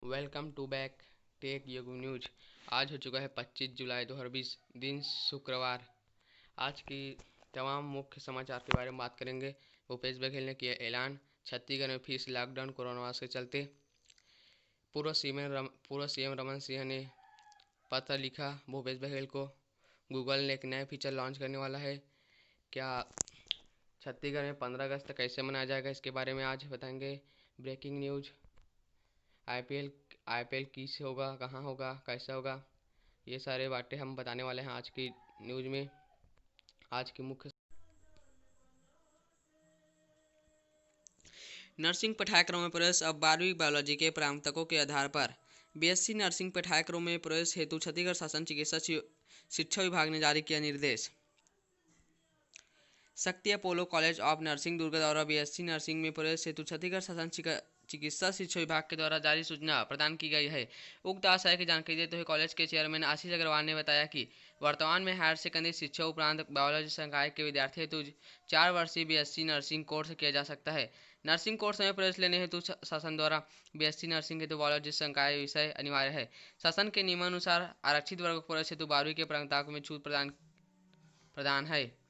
Welcome to back take योग news. आज हो चुका है 25 जुलाई 2020, दिन शुक्रवार। आज की तमाम मुख्य समाचार के बारे में बात करेंगे। भूपेश बघेल ने किया ऐलान, छत्तीसगढ़ में फिर से लॉकडाउन। कोरोना वायरस के चलते पूर्व सीएम रमन सिंह ने पत्र लिखा भूपेश बघेल को। गूगल ने एक नया फीचर लॉन्च करने वाला है। क्या छत्तीसगढ़ में 15 अगस्त कैसे मनाया जाएगा, इसके बारे में आज बताएंगे। ब्रेकिंग न्यूज, आईपीएल आईपीएल किस होगा, कहाँ होगा, कैसा होगा, ये सारे बातें हम बताने वाले हैं आज की न्यूज़ में। आज की मुख्य नर्सिंग पाठ्यक्रम में प्रवेश अब 12वीं बायोलॉजी के प्रमाणपत्रों के आधार पर। बीएससी नर्सिंग पाठ्यक्रम में प्रवेश हेतु छत्तीसगढ़ शासन चिकित्सा शिक्षा विभाग ने जारी किया निर्देश। शक्ति अपोलो कॉलेज ऑफ नर्सिंग दुर्ग द्वारा बीएससी नर्सिंग में प्रवेश हेतु छत्तीसगढ़ शासन चिकित्सा शिक्षा विभाग के द्वारा जारी सूचना प्रदान की गई है। उक्त आशय की जानकारी देते हुए कॉलेज के चेयरमैन आशीष अग्रवाल ने बताया कि वर्तमान में हायर सेकेंडरी शिक्षा उपरांत बायोलॉजी संकाय के विद्यार्थी हेतु 4 वर्षीय बीएससी नर्सिंग कोर्स किया जा सकता है। नर्सिंग कोर्स में प्रवेश लेने हेतु शासन द्वारा बीएससी नर्सिंग हेतु बायोलॉजी संकाय विषय अनिवार्य है। शासन के नियमानुसार आरक्षित वर्ग प्रवेश हेतु 12वीं के प्रमाणपत्र में छूट प्रदान है।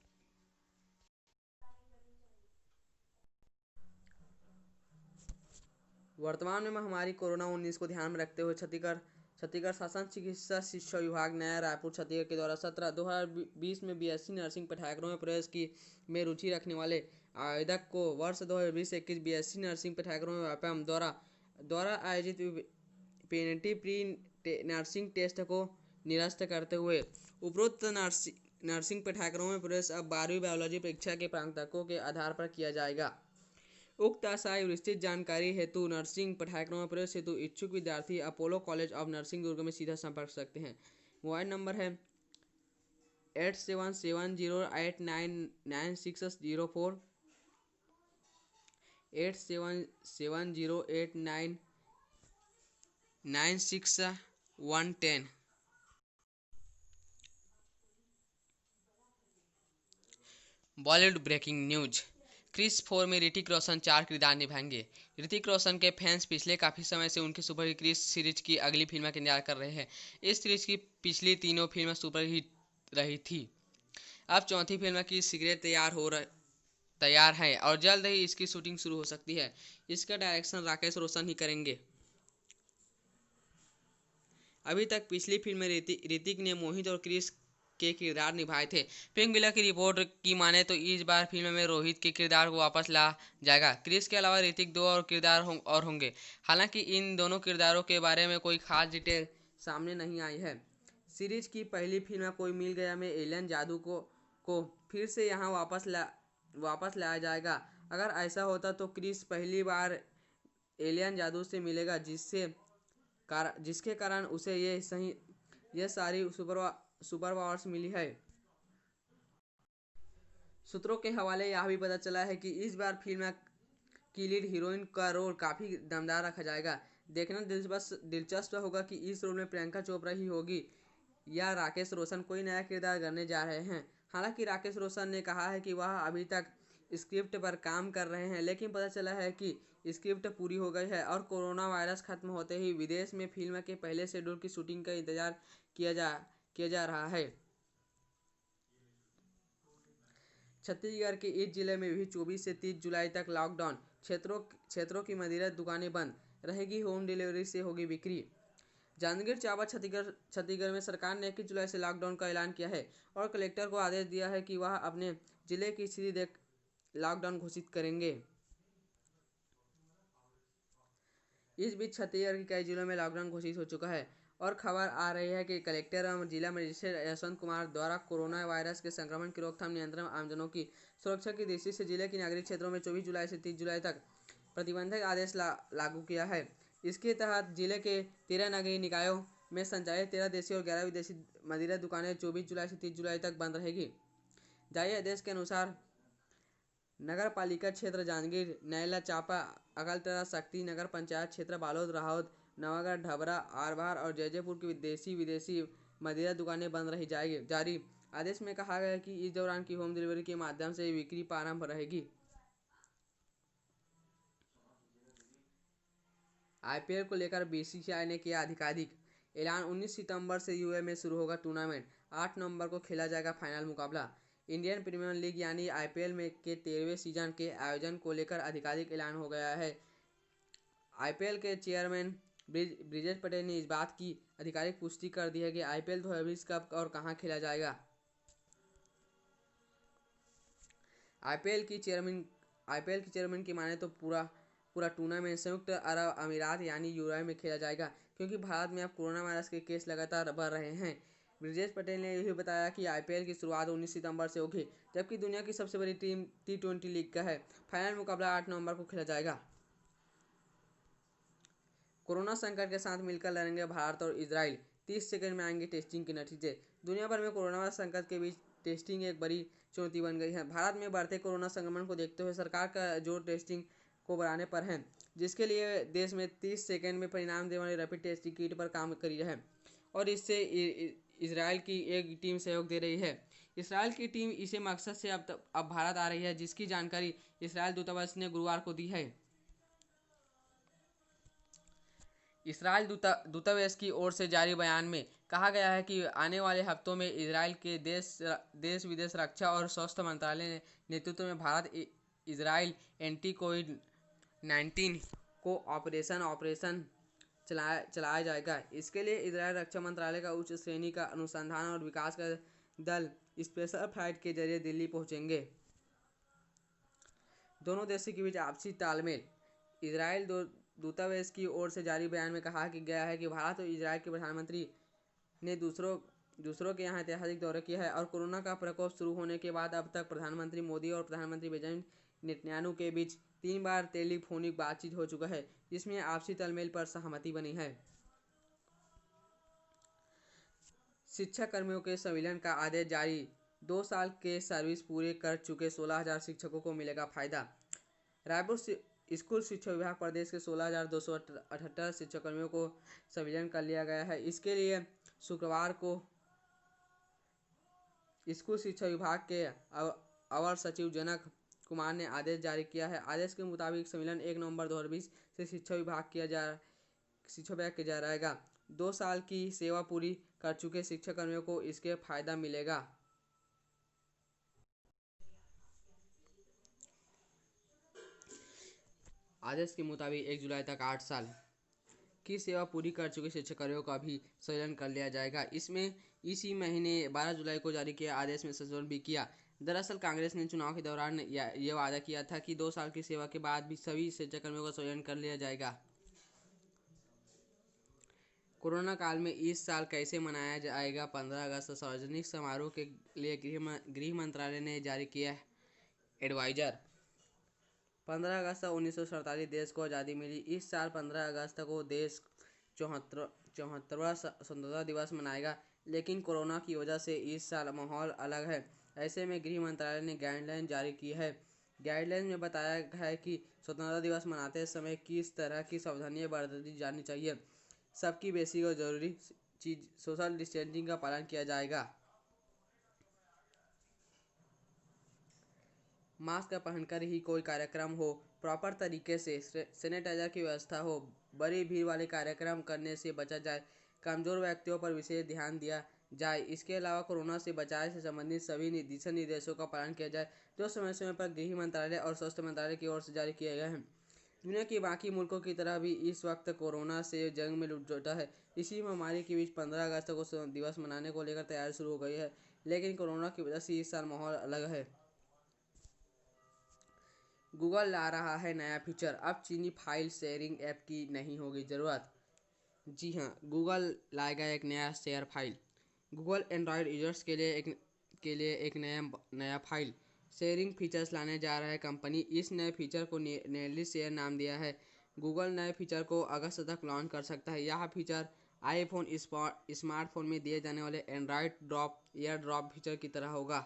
वर्तमान में महामारी कोरोना 19 को ध्यान में रखते हुए छत्तीसगढ़ शासन चिकित्सा शिक्षा विभाग नया रायपुर छत्तीसगढ़ के द्वारा 2020 में बीएससी नर्सिंग पाठ्यक्रम में प्रवेश की में रुचि रखने वाले आवेदक को वर्ष 2020-21 बीएससी नर्सिंग पाठ्यक्रम व्यापम द्वारा आयोजित प्रीनेटिव प्री नर्सिंग टेस्ट को निरस्त करते हुए उपरोक्त नर्सिंग पाठ्यक्रम में प्रवेश अब 12वीं बायोलॉजी परीक्षा के प्रमाणपत्रों के आधार पर किया जाएगा। उक्त आशय विस्तृत जानकारी हेतु नर्सिंग पाठ्यक्रम में प्रवेश हेतु इच्छुक विद्यार्थी अपोलो कॉलेज ऑफ नर्सिंग दुर्ग में सीधा संपर्क कर सकते हैं। मोबाइल नंबर है 8770899604, 8770899610। बॉलीवुड ब्रेकिंग न्यूज, क्रिस 4 में ऋतिक रोशन 4 किरदार निभाएंगे। ऋतिक रोशन के फैंस पिछले काफ़ी समय से उनकी सुपरहिट क्रिस सीरीज की अगली फिल्म का इंतजार कर रहे हैं। इस सीरीज की पिछली तीनों फिल्में सुपरहिट रही थी। अब चौथी फिल्म की सिगरेट तैयार है और जल्द ही इसकी शूटिंग शुरू हो सकती है। इसका डायरेक्शन राकेश रोशन ही करेंगे। अभी तक पिछली फिल्म में ऋतिक ने मोहित और क्रिस के किरदार निभाए थे। फिल्म विला की रिपोर्ट की माने तो इस बार फिल्म में रोहित के किरदार को वापस ला जाएगा। क्रिस के अलावा ऋतिक 2 और किरदार होंगे। हालांकि इन दोनों किरदारों के बारे में कोई खास डिटेल सामने नहीं आई है। सीरीज की पहली फिल्म कोई मिल गया में एलियन जादू को फिर से यहाँ वापस लाया जाएगा। अगर ऐसा होता तो क्रिस पहली बार एलियन जादू से मिलेगा, जिसके कारण उसे ये सारी सुपर पावर्स मिली है। सूत्रों के हवाले यह भी पता चला है कि इस बार फिल्म की लीड हीरोइन का रोल काफ़ी दमदार रखा जाएगा। देखना दिलचस्प होगा कि इस रोल में प्रियंका चोपड़ा ही होगी या राकेश रोशन कोई नया किरदार करने जा रहे हैं। हालांकि राकेश रोशन ने कहा है कि वह अभी तक स्क्रिप्ट पर काम कर रहे हैं, लेकिन पता चला है कि स्क्रिप्ट पूरी हो गई है और कोरोना वायरस खत्म होते ही विदेश में फिल्म के पहले शेड्यूल की शूटिंग का इंतजार किया जा रहा है। छत्तीसगढ़ के इस जिले में भी 24 से 30 जुलाई तक लॉकडाउन। क्षेत्रों की मदिरा दुकानें बंद रहेगी, होम डिलीवरी से होगी बिक्री। जांजगीर चांपा छत्तीसगढ़ में सरकार ने 21 जुलाई से लॉकडाउन का ऐलान किया है और कलेक्टर को आदेश दिया है कि वह अपने जिले की स्थिति देख लॉकडाउन घोषित करेंगे। इस बीच छत्तीसगढ़ के कई जिलों में लॉकडाउन घोषित हो चुका है और खबर आ रही है कि कलेक्टर और जिला मजिस्ट्रेट यशवंत कुमार द्वारा कोरोना वायरस के संक्रमण की रोकथाम, नियंत्रण, आमजनों की सुरक्षा की दृष्टि से जिले के नागरिक क्षेत्रों में 24 जुलाई से 30 जुलाई तक प्रतिबंधक आदेश लागू किया है। इसके तहत जिले के 13 नगरीय निकायों में संचालित 13 देशी और 11 विदेशी मदिरा दुकानें 24 जुलाई से 30 जुलाई तक बंद रहेगी। जारी आदेश के अनुसार नगर पालिका क्षेत्र जांजगीर, नैला चांपा, अकलतरा, शक्ति नगर पंचायत क्षेत्र बालोद, राहौद, नवागढ़, ढबरा, आरबार और जैजैपुर की विदेशी मदिरा दुकानें बंद रही जाएगी। जारी आदेश में कहा गया है कि इस दौरान की होम डिलीवरी के माध्यम से बिक्री प्रारंभ रहेगी। आईपीएल को लेकर बीसीसीआई ने किया आधिकारिक ऐलान। 19 सितंबर से यूएई में शुरू होगा टूर्नामेंट। 8 नवंबर को खेला जाएगा फाइनल मुकाबला। इंडियन प्रीमियर लीग यानी आईपीएल में के 13वें सीजन के आयोजन को लेकर आधिकारिक ऐलान हो गया है। आईपीएल के चेयरमैन ब्रिजेश पटेल ने इस बात की आधिकारिक पुष्टि कर दी है कि आईपीएल 2020 कब और कहां खेला जाएगा। आईपीएल की चेयरमैन की माने तो पूरा टूर्नामेंट संयुक्त अरब अमीरात यानी यूएई में खेला जाएगा, क्योंकि भारत में अब कोरोना वायरस के केस लगातार बढ़ रहे हैं। ब्रिजेश पटेल ने यह बताया कि आईपीएल की शुरुआत 19 सितंबर से होगी, जबकि दुनिया की सबसे बड़ी टीम टी20 लीग का है। फाइनल मुकाबला 8 नवंबर को खेला जाएगा। कोरोना संकट के साथ मिलकर लड़ेंगे भारत और इजराइल। 30 सेकंड में आएंगे टेस्टिंग के नतीजे। दुनिया भर में कोरोना वायरस संकट के बीच टेस्टिंग एक बड़ी चुनौती बन गई है। भारत में बढ़ते कोरोना संक्रमण को देखते हुए सरकार का जोर टेस्टिंग को बढ़ाने पर है, जिसके लिए देश में 30 सेकंड में परिणाम देने वाली रैपिड टेस्टिंग किट पर काम करी है और इससे इजराइल की एक टीम सहयोग दे रही है। इसराइल की टीम इसे मकसद से अब भारत आ रही है, जिसकी जानकारी इसराइल दूतावास ने गुरुवार को दी है। इसराइल दूतावास की ओर से जारी बयान में कहा गया है कि आने वाले हफ्तों में इसराइल के देश विदेश रक्षा और स्वास्थ्य मंत्रालय ने नेतृत्व में भारत इसराइल एंटी कोविड-19 को ऑपरेशन चलाया जाएगा। इसके लिए इसराइल रक्षा मंत्रालय का उच्च श्रेणी का अनुसंधान और विकास का दल स्पेशल फ्लाइट के जरिए दिल्ली पहुंचेंगे। दोनों देशों के बीच आपसी तालमेल। इसराइल दूतावास की ओर से जारी बयान में कहा गया है कि भारत और इजराइल के प्रधानमंत्री ने दूसरों के यहाँ ऐतिहासिक दौरे किया है और कोरोना का प्रकोप शुरू होने के बाद अब तक प्रधानमंत्री मोदी और प्रधानमंत्री बेंजामिन नेतन्याहू के बीच 3 बार टेलीफोनिक बातचीत हो चुका है, जिसमें आपसी तालमेल पर सहमति बनी है। शिक्षा कर्मियों के संविलियन का आदेश जारी। 2 साल के सर्विस पूरे कर चुके 16,000 शिक्षकों को मिलेगा फायदा। रायपुर स्कूल शिक्षा विभाग प्रदेश के 16,278 शिक्षाकर्मियों को संविलियन कर लिया गया है। इसके लिए शुक्रवार को स्कूल शिक्षा विभाग के अवर सचिव जनक कुमार ने आदेश जारी किया है। आदेश के मुताबिक संविलियन 1 नवंबर 2020 से शिक्षा विभाग किया जाएगा। 2 साल की सेवा पूरी कर चुके शिक्षाकर्मियों को इसके फायदा मिलेगा। आदेश के मुताबिक 1 जुलाई तक 8 साल की सेवा पूरी कर चुके शिक्षाकर्मियों का भी संविलियन कर लिया जाएगा। इसमें इसी महीने 12 जुलाई को जारी किए आदेश में संशोधन भी किया। दरअसल कांग्रेस ने चुनाव के दौरान ये वादा किया था कि 2 साल की सेवा के बाद भी सभी शिक्षाकर्मियों का संविलियन कर लिया जाएगा। कोरोना काल में इस साल कैसे मनाया जाएगा 15 अगस्त। सार्वजनिक समारोह के लिए गृह मंत्रालय ने जारी किया एडवाइजर। 15 अगस्त 1947 देश को आज़ादी मिली। इस साल 15 अगस्त को देश 74वां स्वतंत्रता दिवस मनाएगा, लेकिन कोरोना की वजह से इस साल माहौल अलग है। ऐसे में गृह मंत्रालय ने गाइडलाइन जारी की है। गाइडलाइन में बताया है कि स्वतंत्रता दिवस मनाते समय किस तरह की सावधानियां बरती जानी चाहिए। सबकी बेसिक और ज़रूरी चीज़ सोशल डिस्टेंसिंग का पालन किया जाएगा। मास्क पहनकर ही कोई कार्यक्रम हो, प्रॉपर तरीके से सैनिटाइजर की व्यवस्था हो, बड़ी भीड़ वाले कार्यक्रम करने से बचा जाए, कमज़ोर व्यक्तियों पर विशेष ध्यान दिया जाए। इसके अलावा कोरोना से बचाव से संबंधित सभी दिशा निर्देशों का पालन किया जाए, जो समय समय पर गृह मंत्रालय और स्वास्थ्य मंत्रालय की ओर से जारी किए गए हैं। दुनिया के बाकी मुल्कों की तरह भी इस वक्त कोरोना से जंग में जुटा है। इसी महामारी के बीच 15 अगस्त को दिवस मनाने को लेकर तैयारी शुरू हो गई है, लेकिन कोरोना की वजह से इस साल माहौल अलग है। गूगल ला रहा है नया फीचर। अब चीनी फाइल शेयरिंग ऐप की नहीं होगी ज़रूरत। जी हाँ, गूगल लाएगा एक नया share file. Google Android users के लिए एक नया फाइल शेयरिंग फीचर्स लाने जा रहा है। कंपनी इस नए फीचर को नेरली शेयर नाम दिया है। गूगल नए फीचर को अगस्त तक लॉन्च कर सकता है। यह फीचर आईफोन स्मार्टफोन में दिए जाने वाले एंड्रॉयड एयर ड्रॉप फीचर की तरह होगा।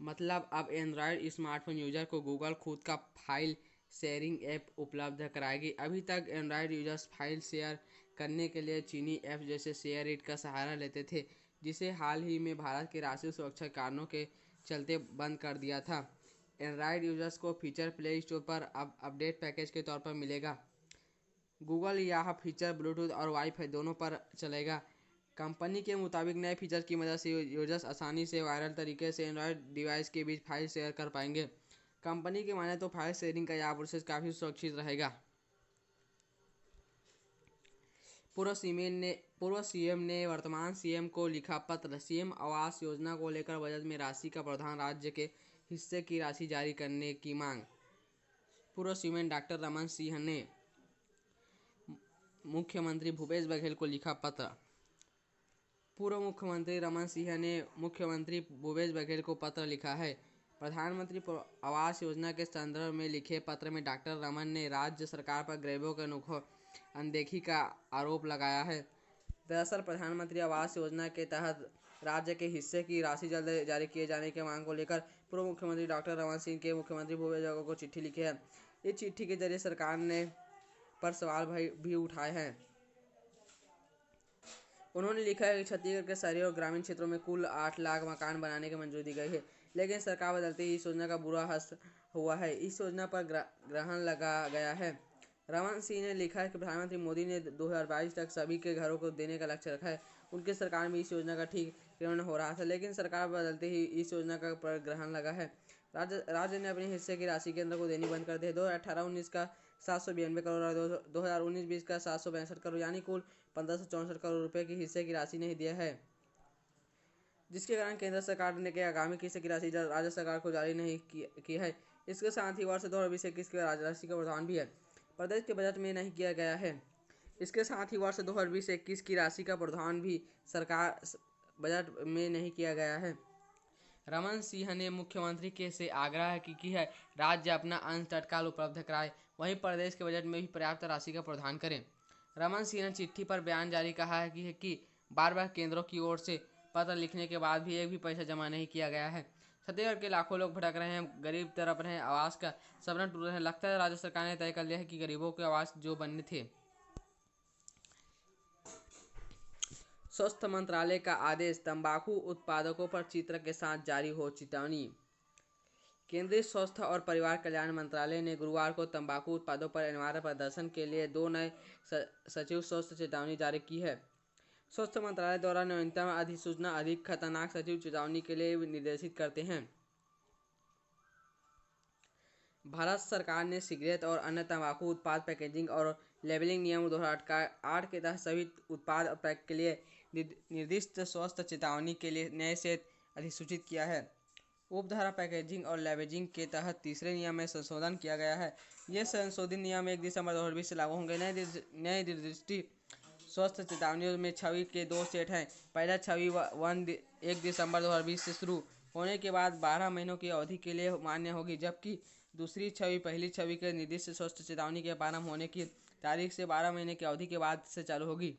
मतलब अब एंड्रॉयड स्मार्टफोन यूजर को गूगल खुद का फाइल शेयरिंग ऐप उपलब्ध कराएगी। अभी तक एंड्रॉयड यूजर्स फाइल शेयर करने के लिए चीनी ऐप जैसे शेयरइट का सहारा लेते थे, जिसे हाल ही में भारत के राष्ट्रीय सुरक्षा कारणों के चलते बंद कर दिया था। एंड्रॉयड यूजर्स को फीचर प्ले स्टोर पर अपडेट पैकेज के तौर पर मिलेगा। गूगल यह फीचर ब्लूटूथ और वाईफाई दोनों पर चलेगा। कंपनी के मुताबिक नए फीचर की मदद से यूजर्स आसानी से वायरल तरीके से एंड्रॉयड डिवाइस के बीच फाइल शेयर कर पाएंगे। कंपनी के माने तो फाइल शेयरिंग का यह प्रोसेस काफ़ी सुरक्षित रहेगा। पूर्व सीएम ने वर्तमान सीएम को लिखा पत्र, सीएम आवास योजना को लेकर बजट में राशि का प्रावधान, राज्य के हिस्से की राशि जारी करने की मांग। पूर्व सीएम डॉक्टर रमन सिंह ने मुख्यमंत्री भूपेश बघेल को लिखा पत्र। पूर्व मुख्यमंत्री रमन सिंह ने मुख्यमंत्री भूपेश बघेल को पत्र लिखा है। प्रधानमंत्री आवास योजना के संदर्भ में लिखे पत्र में डॉक्टर रमन ने राज्य सरकार पर गरीबों के अनदेखी का आरोप लगाया है। दरअसल प्रधानमंत्री आवास योजना के तहत राज्य के हिस्से की राशि जल्द जारी किए जाने की मांग को लेकर पूर्व मुख्यमंत्री डॉक्टर रमन सिंह के मुख्यमंत्री भूपेश बघेल को चिट्ठी लिखी है। इस चिट्ठी के जरिए सरकार ने पर सवाल भी उठाए हैं। उन्होंने लिखा है कि छत्तीसगढ़ के शहरी और ग्रामीण क्षेत्रों में कुल 8 लाख मकान बनाने की मंजूरी दी गई है, लेकिन सरकार बदलते ही इस योजना का बुरा असर हुआ है। इस योजना पर ग्रहण लगा गया है। रमन सिंह ने लिखा है कि प्रधानमंत्री मोदी ने 2022 तक सभी के घरों को देने का लक्ष्य रखा है। उनकी सरकार में इस योजना का ठीक क्रियान्वयन हो रहा था, लेकिन सरकार बदलते ही इस योजना का पर ग्रहण लगा है। राज्य ने अपने हिस्से की राशि केंद्र को देनी बंद कर दी है। 2018-19 का 792 करोड़ और 2019-20 का 762 करोड़ यानी कुल 1564 करोड़ रुपए की हिस्से की राशि नहीं दिया है, जिसके कारण केंद्र सरकार ने आगामी किस्त की राशि राज्य सरकार को जारी नहीं की है। इसके साथ ही वर्ष 2020-21 की राशि का प्रावधान भी है, प्रदेश के बजट में नहीं किया गया है। इसके साथ ही वर्ष 2020-21 की राशि का प्रावधान भी सरकार बजट में नहीं किया गया है। रमन सिंह ने मुख्यमंत्री के से आग्रह की है राज्य अपना अंश तत्काल उपलब्ध कराए, वहीं प्रदेश के बजट में भी पर्याप्त राशि का प्रावधान करें। रमन सिंह ने चिट्ठी पर बयान जारी कहा है कि बार बार केंद्रों की ओर से पत्र लिखने के बाद भी एक भी पैसा जमा नहीं किया गया है। छत्तीसगढ़ के लाखों लोग भटक रहे हैं, गरीब तड़प रहे हैं, आवास का सपना टूट रहे हैं। लगता है राज्य सरकार ने तय कर लिया है कि गरीबों के आवास जो बनने थे। स्वास्थ्य मंत्रालय का आदेश, तंबाकू उत्पादकों पर चित्र के साथ जारी हो चेतावनी। केंद्रीय स्वास्थ्य और परिवार कल्याण मंत्रालय ने गुरुवार को तंबाकू उत्पादों पर अनिवार्य प्रदर्शन के लिए 2 नए सचिव स्वास्थ्य चेतावनी जारी की है। स्वास्थ्य मंत्रालय द्वारा न्यूनतम अधिसूचना अधिक खतरनाक सचिव चेतावनी के लिए निर्देशित करते हैं। भारत सरकार ने सिगरेट और अन्य तंबाकू उत्पाद पैकेजिंग और लेबलिंग नियम 2008 के तहत सभी उत्पाद और पैक के लिए निर्दिष्ट स्वास्थ्य चेतावनी के लिए नए सेट अधिसूचित किया है। उपधारा पैकेजिंग और लेबलिंग के तहत तीसरे नियम में संशोधन किया गया है। ये संशोधित नियम 1 दिसंबर 2020 से लागू होंगे। नए निर्दिष्ट स्वास्थ्य चेतावनियों में छवि के 2 सेट हैं। पहला छवि 1 दिसंबर 2020 से शुरू होने के बाद 12 महीनों की अवधि के लिए मान्य होगी, जबकि दूसरी छवि पहली छवि के निर्दिष्ट स्वास्थ्य चेतावनी के प्रारंभ होने की तारीख से 12 महीने की अवधि के बाद से चालू होगी।